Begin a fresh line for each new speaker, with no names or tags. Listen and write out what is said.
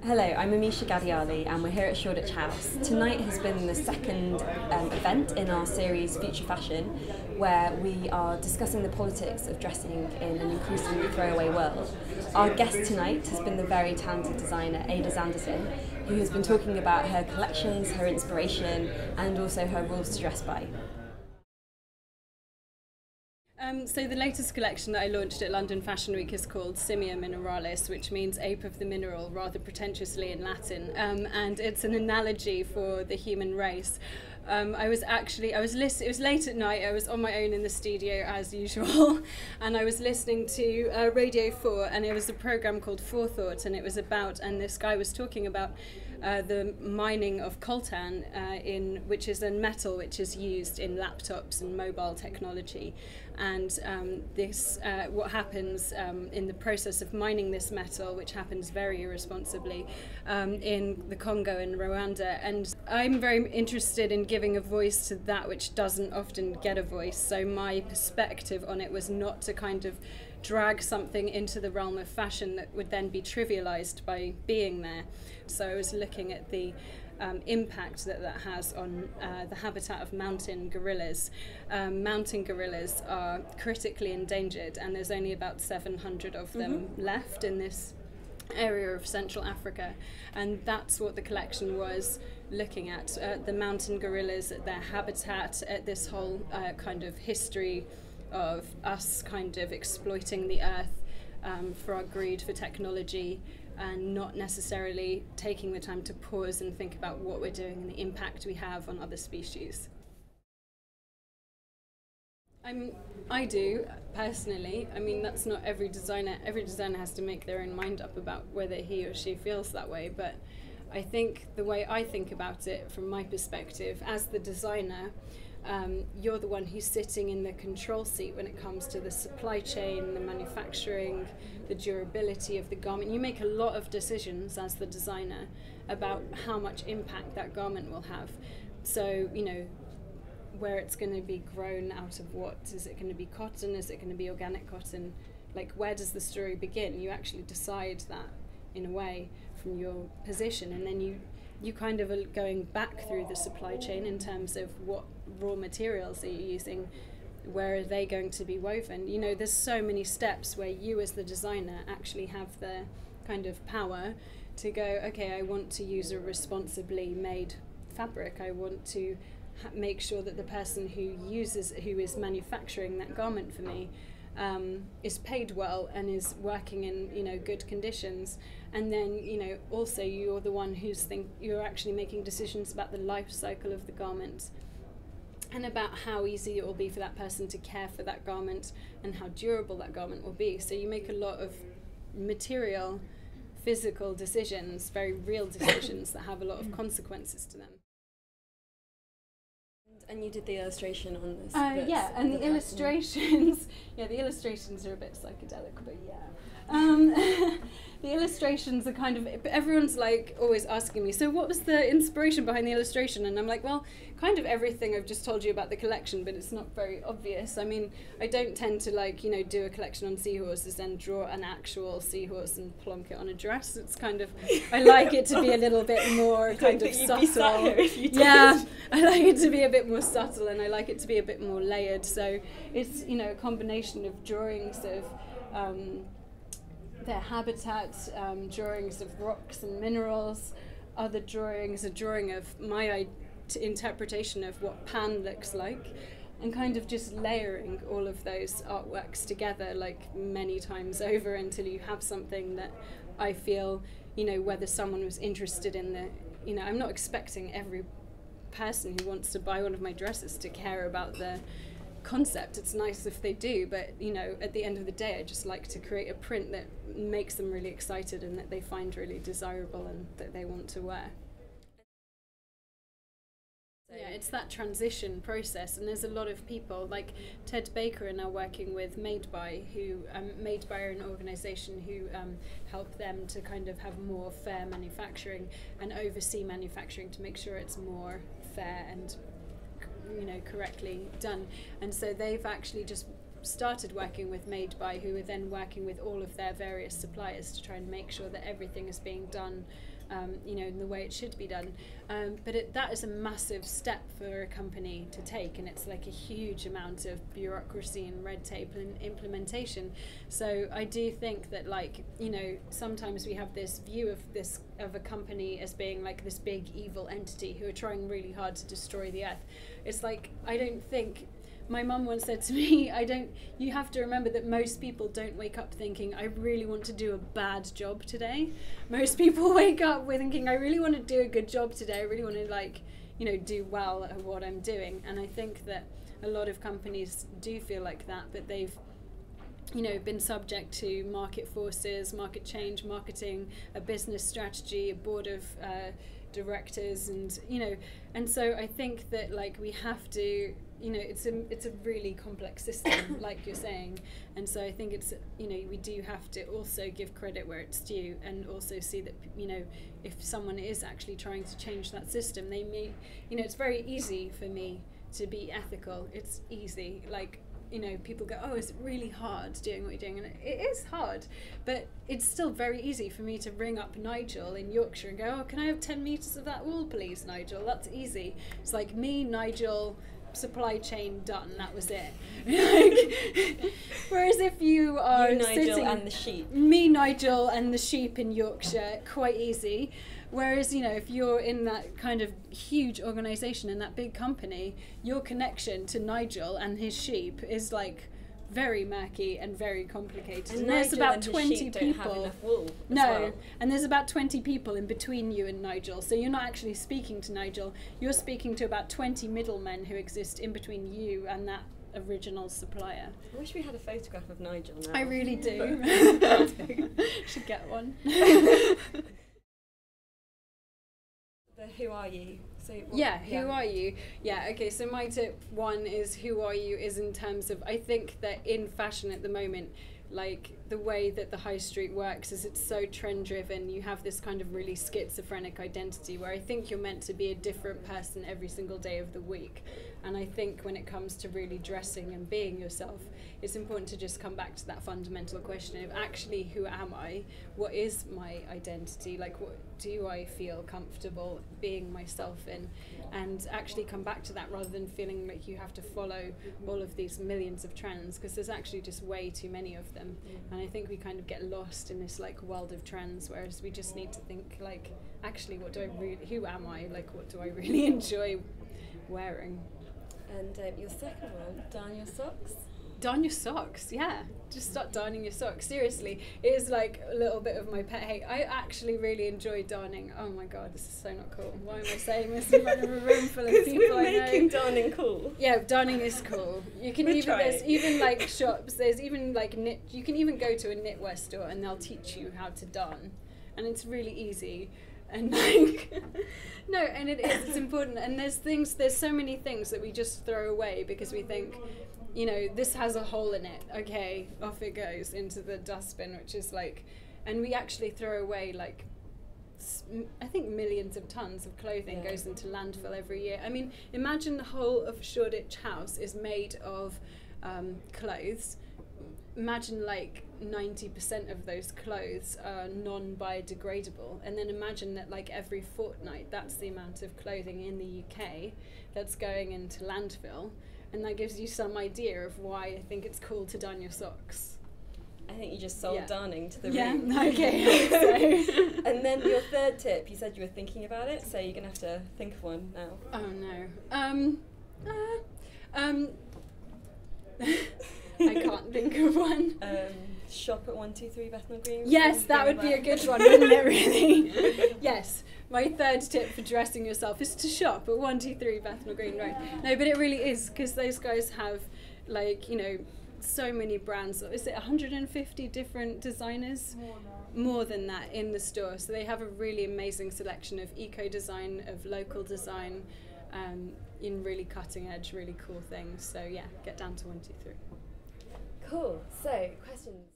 Hello, I'm Amisha Ghadiali and we're here at Shoreditch House. Tonight has been the second event in our series Future Fashion, where we are discussing the politics of dressing in an increasingly throwaway world. Our guest tonight has been the very talented designer Ada Zanditon, who has been talking about her collections, her inspiration and also her rules to dress by.
So the latest collection that I launched at London Fashion Week is called Simia Mineralis, which means ape of the mineral, rather pretentiously in Latin, and it's an analogy for the human race. It was late at night, I was on my own in the studio as usual, and I was listening to Radio 4, and it was a programme called Forethought, and it was about, and this guy was talking about the mining of coltan, which is a metal which is used in laptops and mobile technology. And what happens in the process of mining this metal, which happens very irresponsibly in the Congo and Rwanda. And I'm very interested in giving a voice to that which doesn't often get a voice. So my perspective on it was not to kind of drag something into the realm of fashion that would then be trivialized by being there. So I was looking at the impact that has on the habitat of mountain gorillas. Mountain gorillas are critically endangered, and there's only about 700 of them left in this area of Central Africa, and that's what the collection was looking at, the mountain gorillas, at their habitat, at this whole kind of history of us kind of exploiting the earth for our greed for technology, and not necessarily taking the time to pause and think about what we're doing and the impact we have on other species. I do, personally. I mean, that's not every designer. Every designer has to make their own mind up about whether he or she feels that way, but I think the way I think about it from my perspective, as the designer, you're the one who's sitting in the control seat when it comes to the supply chain, the manufacturing, the durability of the garment. You make a lot of decisions as the designer about how much impact that garment will have. So, you know, where it's going to be grown out of what. Is it going to be cotton? Is it going to be organic cotton? Like, where does the story begin? You actually decide that in a way from your position, and then you kind of are going back through the supply chain in terms of what raw materials are you using, where are they going to be woven. You know, there's so many steps where you as the designer actually have the kind of power to go, okay, I want to use a responsibly made fabric. I want to make sure that the person who is manufacturing that garment for me is paid well and is working in, you know, good conditions. And then, you know, also you're the one you're actually making decisions about the life cycle of the garment and about how easy it will be for that person to care for that garment and how durable that garment will be. So you make a lot of material, physical decisions, very real decisions that have a lot of consequences to them.
And you did the illustration on this.
Yeah, and the illustrations, the illustrations are a bit psychedelic, but the illustrations are kind of, everyone's like always asking me, so what was the inspiration behind the illustration? And I'm like, well, kind of everything I've just told you about the collection, but it's not very obvious. I mean, I don't tend to, like, you know, do a collection on seahorses and draw an actual seahorse and plonk it on a dress. It's kind of, I like it to be a little bit more kind of subtle. Yeah, I like it to be a bit more subtle, and I like it to be a bit more layered. So it's, you know, a combination of drawings of their habitat, drawings of rocks and minerals, other drawings, a drawing of my interpretation of what pan looks like, and kind of just layering all of those artworks together like many times over until you have something that I feel, you know, whether someone was interested in the, you know, I'm not expecting every person who wants to buy one of my dresses to care about the concept. It's nice if they do, but, you know, at the end of the day, I just like to create a print that makes them really excited and that they find really desirable and that they want to wear. Yeah, it's that transition process, and there's a lot of people like Ted Baker are now working with Made By, Made By are an organisation who help them to kind of have more fair manufacturing and oversee manufacturing to make sure it's more fair and, you know, correctly done. And so they've actually just started working with Made By, who are then working with all of their various suppliers to try and make sure that everything is being done in the way it should be done. But that is a massive step for a company to take, and it's like a huge amount of bureaucracy and red tape and implementation. So I do think that, like, sometimes we have this view of a company as being like this big evil entity who are trying really hard to destroy the earth. It's like, I don't think. My mum once said to me, you have to remember that most people don't wake up thinking, I really want to do a bad job today. Most people wake up with thinking, I really want to do a good job today. I really want to do well at what I'm doing. And I think that a lot of companies do feel like that, but they've been subject to market forces, market change, marketing, a business strategy, a board of directors, and so I think that, like, we have to, it's a really complex system, like you're saying, and so I think it's, we do have to also give credit where it's due, and also see that, if someone is actually trying to change that system, they may, it's very easy for me to be ethical. It's easy, like, people go, oh, is it really hard doing what you're doing? And it is hard, but it's still very easy for me to ring up Nigel in Yorkshire and go, oh, can I have 10 metres of that wall, please, Nigel? That's easy. It's like, me, Nigel, supply chain, done. That was it. Whereas if you are
Nigel and the sheep.
Me, Nigel and the sheep in Yorkshire, quite easy. Whereas, if you're in that kind of huge organisation, in that big company, your connection to Nigel and his sheep is like very murky and very complicated.
And
there's
Nigel
about
and
20
his sheep
people.
Don't have enough wool as
No,
well.
and there's about 20 people in between you and Nigel. So you're not actually speaking to Nigel. You're speaking to about 20 middlemen who exist in between you and that original supplier.
I wish we had a photograph of Nigel now.
I really do. Should get one.
Who are you? So
who are you? Yeah, okay, so my tip one is, who are you, is in terms of, I think that in fashion at the moment, like, the way that the high street works is it's so trend driven. You have this kind of really schizophrenic identity where I think you're meant to be a different person every single day of the week. And I think when it comes to really dressing and being yourself, it's important to just come back to that fundamental question of, actually, who am I? What is my identity? Like, what do I feel comfortable being myself in? And actually come back to that, rather than feeling like you have to follow all of these millions of trends, because there's actually just way too many of them. And I think we kind of get lost in this, like, world of trends, whereas we just need to think, like, actually, who am I? Like, what do I really enjoy wearing?
And your second one, darn your socks.
Darn your socks, yeah. Just start darning your socks. Seriously, it is like a little bit of my pet hate. I actually really enjoy darning. Oh my god, this is so not cool. Why am I saying this in front of a room full of people I know?
Making darning cool.
Yeah, darning is cool. You can there's even like shops. There's even like knit. You can even go to a knitwear store and they'll teach you how to darn, and it's really easy. And like, no, and it's important. And there's so many things that we just throw away because we think, this has a hole in it. Okay, off it goes into the dustbin, which is like, and we actually throw away like, I think millions of tons of clothing goes into landfill every year. I mean, imagine the whole of Shoreditch House is made of clothes. Imagine like 90% of those clothes are non-biodegradable, and then imagine that like every fortnight that's the amount of clothing in the UK that's going into landfill, and that gives you some idea of why I think it's cool to darn your socks.
I think you just sold darning to the room.
Yeah, okay.
And then your third tip, you said you were thinking about it, so you're going to have to think of one now.
Oh no. I can't think of one.
Shop at 123 Bethnal Green.
Yes, that would be a good one, wouldn't it, really? Yes, my third tip for dressing yourself is to shop at 123 Bethnal Green Road. No, but it really is, because those guys have, like, so many brands. Is it 150 different designers? More than that in the store. So they have a really amazing selection of eco-design, of local design, in really cutting edge, really cool things. So yeah, get down to 123.
Cool. So, questions?